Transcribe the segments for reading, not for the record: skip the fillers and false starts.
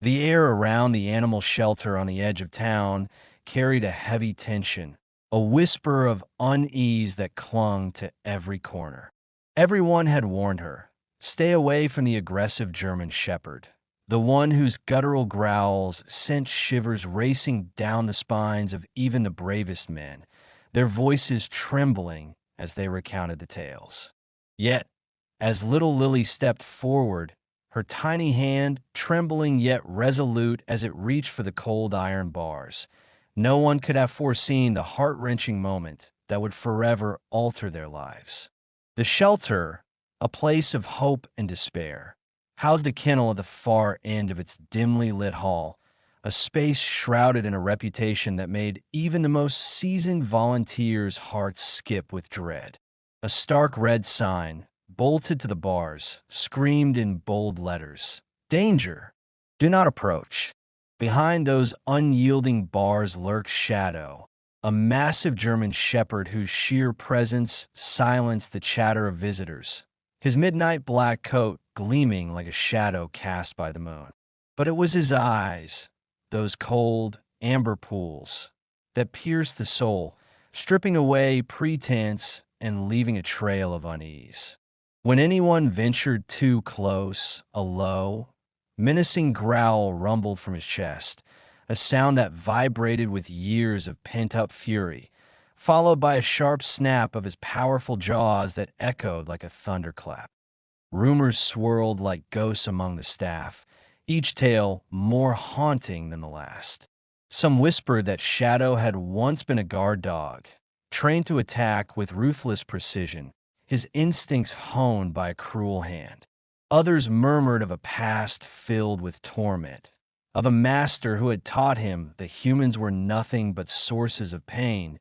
The air around the animal shelter on the edge of town carried a heavy tension, a whisper of unease that clung to every corner. Everyone had warned her, stay away from the aggressive German shepherd, the one whose guttural growls sent shivers racing down the spines of even the bravest men, their voices trembling as they recounted the tales. Yet, as little Lily stepped forward, her tiny hand trembling yet resolute as it reached for the cold iron bars, no one could have foreseen the heart-wrenching moment that would forever alter their lives. The shelter, a place of hope and despair, housed a kennel at the far end of its dimly lit hall, a space shrouded in a reputation that made even the most seasoned volunteers' hearts skip with dread. A stark red sign, bolted to the bars, screamed in bold letters, "Danger! Do not approach." Behind those unyielding bars lurks Shadow, a massive German shepherd whose sheer presence silenced the chatter of visitors, his midnight black coat gleaming like a shadow cast by the moon. But it was his eyes, those cold, amber pools, that pierced the soul, stripping away pretense and leaving a trail of unease. When anyone ventured too close, a low, menacing growl rumbled from his chest, a sound that vibrated with years of pent-up fury, followed by a sharp snap of his powerful jaws that echoed like a thunderclap. Rumors swirled like ghosts among the staff, each tale more haunting than the last. Some whispered that Shadow had once been a guard dog, trained to attack with ruthless precision, his instincts honed by a cruel hand. Others murmured of a past filled with torment, of a master who had taught him that humans were nothing but sources of pain,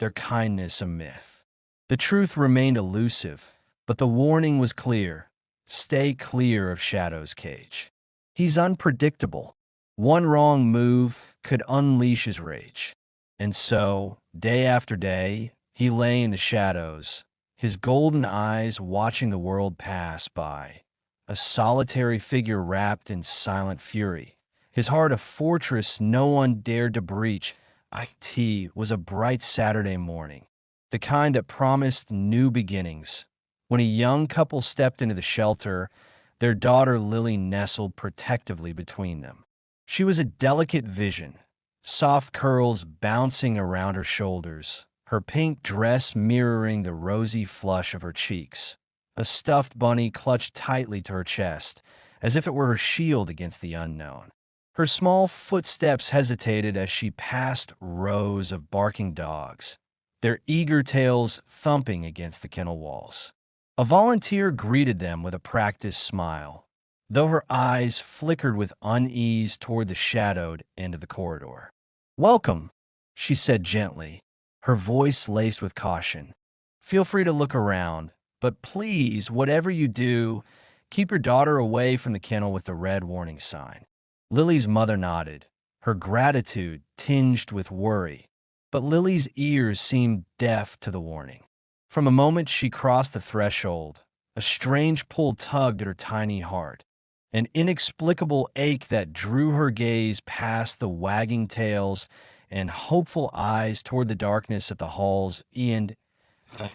their kindness a myth. The truth remained elusive, but the warning was clear: stay clear of Shadow's cage. He's unpredictable. One wrong move could unleash his rage. And so, day after day, he lay in the shadows, his golden eyes watching the world pass by, a solitary figure wrapped in silent fury, his heart a fortress no one dared to breach. It was a bright Saturday morning, the kind that promised new beginnings. When a young couple stepped into the shelter, their daughter Lily nestled protectively between them. She was a delicate vision, soft curls bouncing around her shoulders, her pink dress mirroring the rosy flush of her cheeks. A stuffed bunny clutched tightly to her chest, as if it were her shield against the unknown. Her small footsteps hesitated as she passed rows of barking dogs, their eager tails thumping against the kennel walls. A volunteer greeted them with a practiced smile, though her eyes flickered with unease toward the shadowed end of the corridor. "Welcome," she said gently, her voice laced with caution. "Feel free to look around, but please, whatever you do, keep your daughter away from the kennel with the red warning sign." Lily's mother nodded, her gratitude tinged with worry, but Lily's ears seemed deaf to the warning. From the moment she crossed the threshold, a strange pull tugged at her tiny heart, an inexplicable ache that drew her gaze past the wagging tails and hopeful eyes toward the darkness at the hall's end,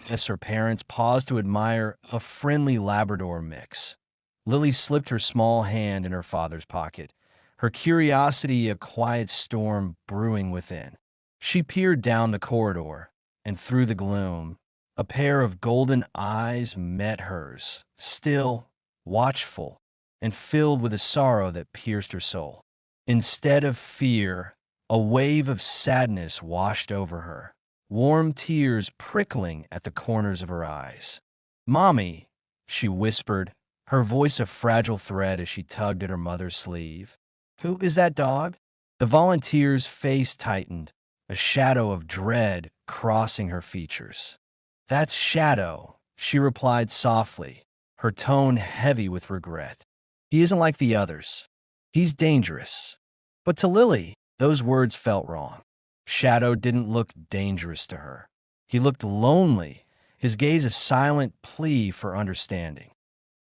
as her parents paused to admire a friendly Labrador mix. Lily slipped her small hand in her father's pocket, her curiosity a quiet storm brewing within. She peered down the corridor, and through the gloom, a pair of golden eyes met hers, still, watchful, and filled with a sorrow that pierced her soul. Instead of fear, a wave of sadness washed over her, warm tears prickling at the corners of her eyes. "Mommy," she whispered, her voice a fragile thread as she tugged at her mother's sleeve. "Who is that dog?" The volunteer's face tightened, a shadow of dread crossing her features. "That's Shadow," she replied softly, her tone heavy with regret. "He isn't like the others. He's dangerous." But to Lily, those words felt wrong. Shadow didn't look dangerous to her. He looked lonely, his gaze a silent plea for understanding.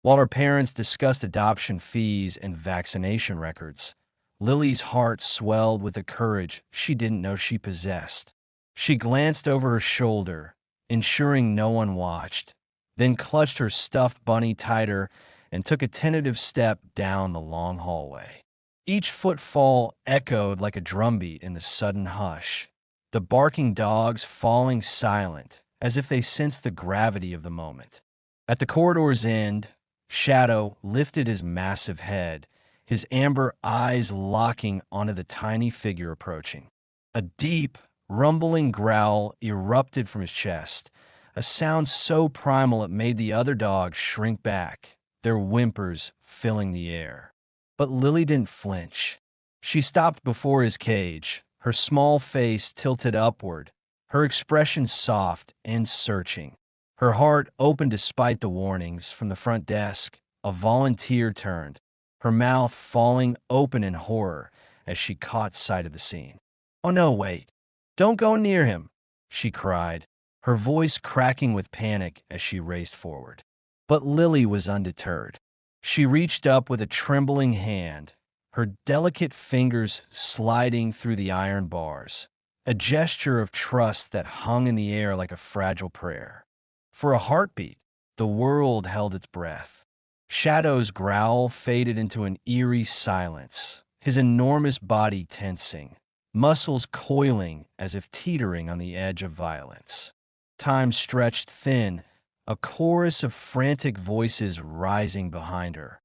While her parents discussed adoption fees and vaccination records, Lily's heart swelled with a courage she didn't know she possessed. She glanced over her shoulder, ensuring no one watched, then clutched her stuffed bunny tighter and took a tentative step down the long hallway. Each footfall echoed like a drumbeat in the sudden hush, the barking dogs falling silent as if they sensed the gravity of the moment. At the corridor's end, Shadow lifted his massive head, his amber eyes locking onto the tiny figure approaching. A deep, rumbling growl erupted from his chest, a sound so primal it made the other dogs shrink back, their whimpers filling the air. But Lily didn't flinch. She stopped before his cage, her small face tilted upward, her expression soft and searching. Her heart opened despite the warnings from the front desk. A volunteer turned, her mouth falling open in horror as she caught sight of the scene. "Oh no, wait. Don't go near him," she cried, her voice cracking with panic as she raced forward. But Lily was undeterred. She reached up with a trembling hand, her delicate fingers sliding through the iron bars, a gesture of trust that hung in the air like a fragile prayer. For a heartbeat, the world held its breath. Shadow's growl faded into an eerie silence, his enormous body tensing, muscles coiling as if teetering on the edge of violence. Time stretched thin, a chorus of frantic voices rising behind her.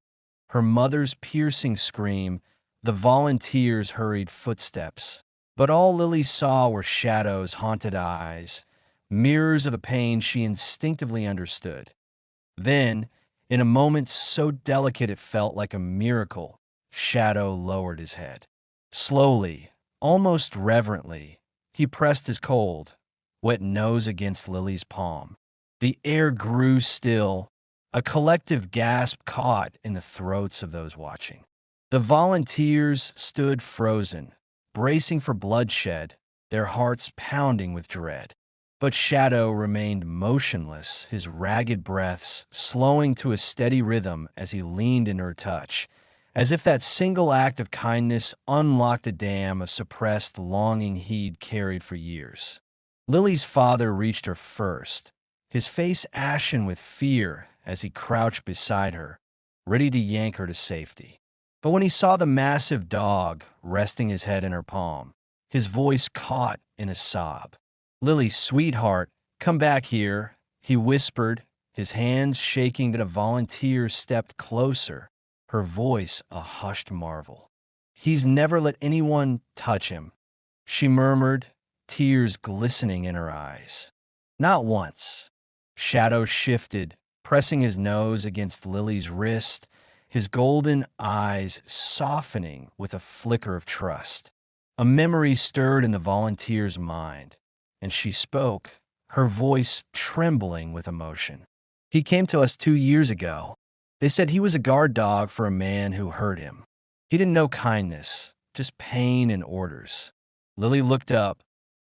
Her mother's piercing scream, the volunteers' hurried footsteps. But all Lily saw were Shadow's haunted eyes, mirrors of a pain she instinctively understood. Then, in a moment so delicate it felt like a miracle, Shadow lowered his head. Slowly, almost reverently, he pressed his cold, wet nose against Lily's palm. The air grew still, a collective gasp caught in the throats of those watching. The volunteers stood frozen, bracing for bloodshed, their hearts pounding with dread. But Shadow remained motionless, his ragged breaths slowing to a steady rhythm as he leaned in her touch, as if that single act of kindness unlocked a dam of suppressed longing he'd carried for years. Lily's father reached her first, his face ashen with fear as he crouched beside her, ready to yank her to safety. But when he saw the massive dog resting his head in her palm, his voice caught in a sob. "Lily, sweetheart, come back here," he whispered, his hands shaking as a volunteer stepped closer, her voice a hushed marvel. "He's never let anyone touch him," she murmured, tears glistening in her eyes. "Not once." Shadow shifted, pressing his nose against Lily's wrist, his golden eyes softening with a flicker of trust. A memory stirred in the volunteer's mind, and she spoke, her voice trembling with emotion. "He came to us 2 years ago. They said he was a guard dog for a man who hurt him. He didn't know kindness, just pain and orders." Lily looked up,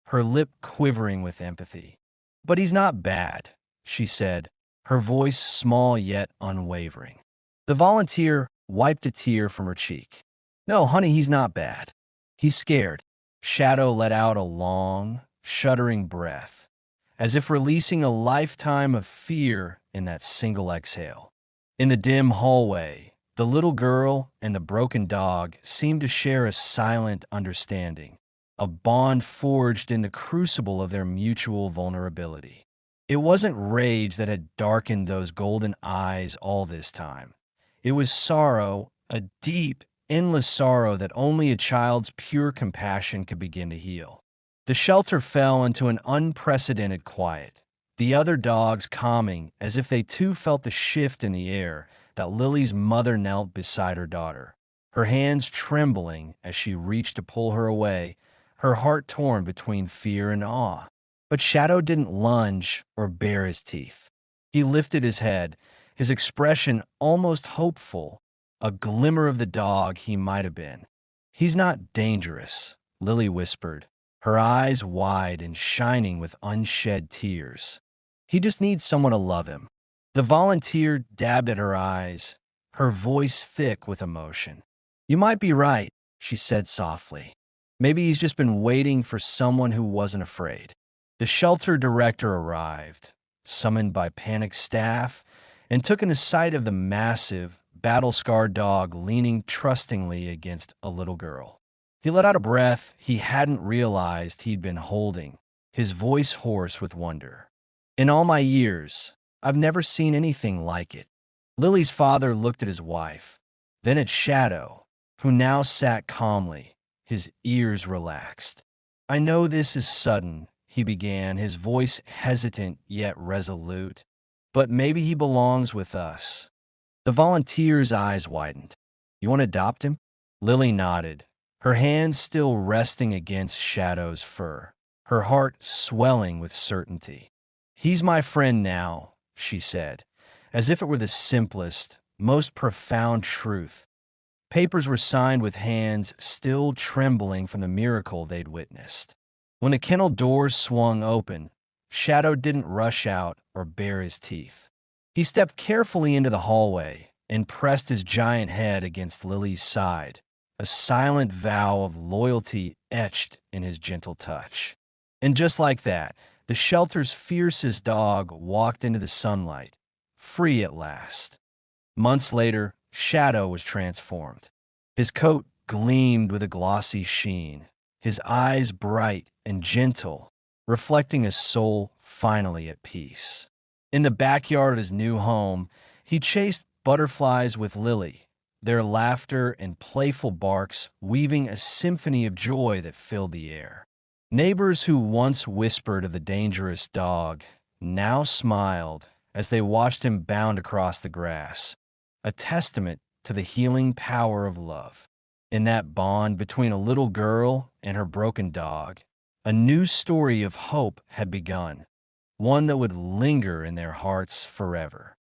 her lip quivering with empathy. "But he's not bad," she said, her voice small yet unwavering. The volunteer wiped a tear from her cheek. "No, honey, he's not bad. He's scared." Shadow let out a long, shuddering breath, as if releasing a lifetime of fear in that single exhale. In the dim hallway, the little girl and the broken dog seemed to share a silent understanding, a bond forged in the crucible of their mutual vulnerability. It wasn't rage that had darkened those golden eyes all this time. It was sorrow, a deep, endless sorrow that only a child's pure compassion could begin to heal. The shelter fell into an unprecedented quiet, the other dogs calming as if they too felt the shift in the air that Lily's mother knelt beside her daughter, her hands trembling as she reached to pull her away, her heart torn between fear and awe. But Shadow didn't lunge or bare his teeth. He lifted his head, his expression almost hopeful, a glimmer of the dog he might have been. "He's not dangerous," Lily whispered, her eyes wide and shining with unshed tears. "He just needs someone to love him." The volunteer dabbed at her eyes, her voice thick with emotion. "You might be right. she said softly. Maybe he's just been waiting for someone who wasn't afraid. The shelter director arrived, summoned by panicked staff, and took in a sight of the massive, battle-scarred dog leaning trustingly against a little girl. He let out a breath he hadn't realized he'd been holding, his voice hoarse with wonder. In all my years, I've never seen anything like it. Lily's father looked at his wife, then at Shadow, who now sat calmly, his ears relaxed. I know this is sudden, he began, his voice hesitant yet resolute, but maybe he belongs with us. The volunteer's eyes widened. You want to adopt him? Lily nodded, her hands still resting against Shadow's fur, her heart swelling with certainty. He's my friend now, she said, as if it were the simplest, most profound truth. Papers were signed with hands still trembling from the miracle they'd witnessed. When the kennel doors swung open, Shadow didn't rush out or bare his teeth. He stepped carefully into the hallway and pressed his giant head against Lily's side, a silent vow of loyalty etched in his gentle touch. And just like that, the shelter's fiercest dog walked into the sunlight, free at last. Months later, Shadow was transformed. His coat gleamed with a glossy sheen, his eyes bright and gentle, reflecting a soul finally at peace. In the backyard of his new home, he chased butterflies with Lily, their laughter and playful barks weaving a symphony of joy that filled the air. Neighbors who once whispered of the dangerous dog now smiled as they watched him bound across the grass, a testament to the healing power of love. In that bond between a little girl and her broken dog, a new story of hope had begun, one that would linger in their hearts forever.